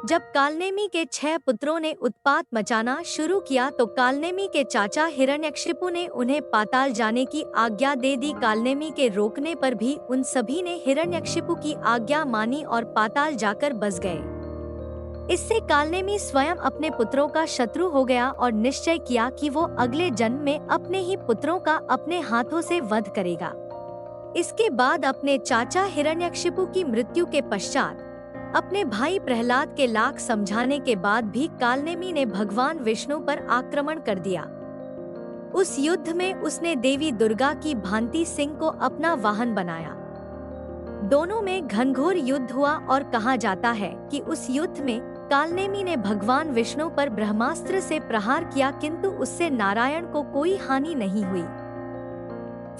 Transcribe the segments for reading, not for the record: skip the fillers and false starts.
जब कालनेमी के 6 पुत्रों ने उत्पात मचाना शुरू किया तो कालनेमी के चाचा हिरण्यकशिपु ने उन्हें पाताल जाने की आज्ञा दे दी। कालनेमी के रोकने पर भी उन सभी ने हिरण्यकशिपु की आज्ञा मानी और पाताल जाकर बस गए। इससे कालनेमी स्वयं अपने पुत्रों का शत्रु हो गया और निश्चय किया कि वो अगले जन्म में अपने ही पुत्रों का अपने हाथों से वध करेगा। इसके बाद अपने चाचा हिरण्यकशिपु की मृत्यु के पश्चात अपने भाई प्रहलाद के लाख समझाने के बाद भी कालनेमी ने भगवान विष्णु पर आक्रमण कर दिया। उस युद्ध में उसने देवी दुर्गा की भांति सिंह को अपना वाहन बनाया। दोनों में घनघोर युद्ध हुआ और कहा जाता है कि उस युद्ध में कालनेमी ने भगवान विष्णु पर ब्रह्मास्त्र से प्रहार किया, किंतु उससे नारायण को कोई हानि नहीं हुई।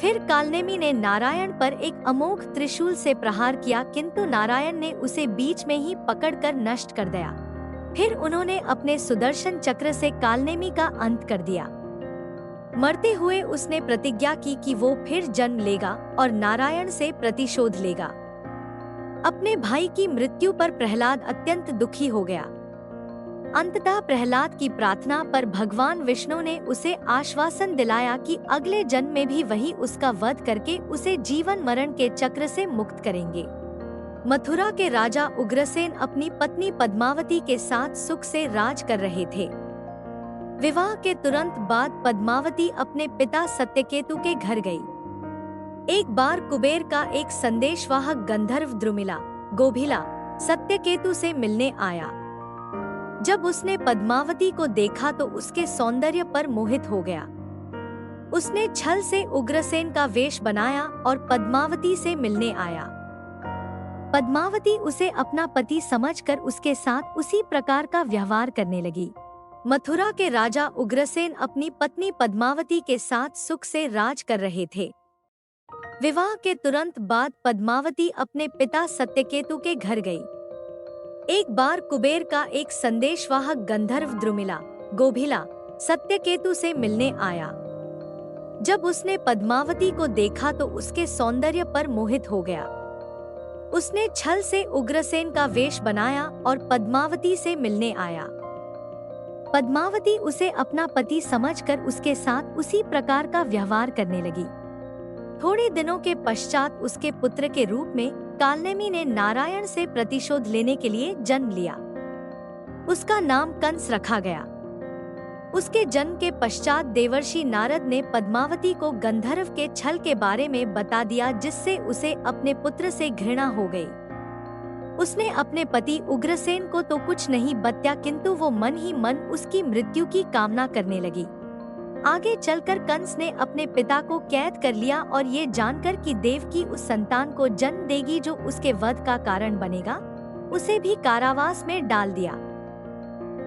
फिर कालनेमी ने नारायण पर एक अमोघ त्रिशूल से प्रहार किया, किंतु नारायण ने उसे बीच में ही पकड़कर नष्ट कर दिया। फिर उन्होंने अपने सुदर्शन चक्र से कालनेमी का अंत कर दिया। मरते हुए उसने प्रतिज्ञा की कि वो फिर जन्म लेगा और नारायण से प्रतिशोध लेगा। अपने भाई की मृत्यु पर प्रहलाद अत्यंत दुखी हो गया। अंततः प्रहलाद की प्रार्थना पर भगवान विष्णु ने उसे आश्वासन दिलाया कि अगले जन्म में भी वही उसका वध करके उसे जीवन मरण के चक्र से मुक्त करेंगे। मथुरा के राजा उग्रसेन अपनी पत्नी पद्मावती के साथ सुख से राज कर रहे थे। विवाह के तुरंत बाद पद्मावती अपने पिता सत्यकेतु के घर गई। एक बार कुबेर का एक संदेशवाहक गंधर्व द्रुमिला गोभिला सत्यकेतु से मिलने आया। जब उसने पद्मावती को देखा तो उसके सौंदर्य पर मोहित हो गया। उसने छल से उग्रसेन का वेश बनाया और पद्मावती से मिलने आया। पद्मावती उसे अपना पति समझकर उसके साथ उसी प्रकार का व्यवहार करने लगी। मथुरा के राजा उग्रसेन अपनी पत्नी पद्मावती के साथ सुख से राज कर रहे थे। विवाह के तुरंत बाद पद्मावती अपने पिता सत्यकेतु के घर गई। एक बार कुबेर का एक संदेशवाहक गंधर्व द्रुमिला गोभिला सत्यकेतु से मिलने आया। जब उसने पद्मावती को देखा तो उसके सौंदर्य पर मोहित हो गया। उसने छल से उग्रसेन का वेश बनाया और पद्मावती से मिलने आया। पद्मावती उसे अपना पति समझकर उसके साथ उसी प्रकार का व्यवहार करने लगी। थोड़े दिनों के पश्चात उसके पुत्र के रूप में कालनेमी ने नारायण से प्रतिशोध लेने के लिए जन्म लिया। उसका नाम कंस रखा गया। उसके जन्म के पश्चात देवर्षि नारद ने पद्मावती को गंधर्व के छल के बारे में बता दिया, जिससे उसे अपने पुत्र से घृणा हो गई। उसने अपने पति उग्रसेन को तो कुछ नहीं बताया, किंतु वो मन ही मन उसकी मृत्यु की कामना करने लगी। आगे चलकर कंस ने अपने पिता को कैद कर लिया और ये जानकर कि देवकी उस संतान को जन्म देगी जो उसके वध का कारण बनेगा, उसे भी कारावास में डाल दिया।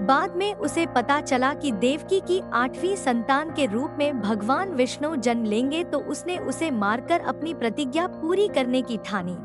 बाद में उसे पता चला कि देवकी की 8वीं संतान के रूप में भगवान विष्णु जन्म लेंगे, तो उसने उसे मारकर अपनी प्रतिज्ञा पूरी करने की ठानी।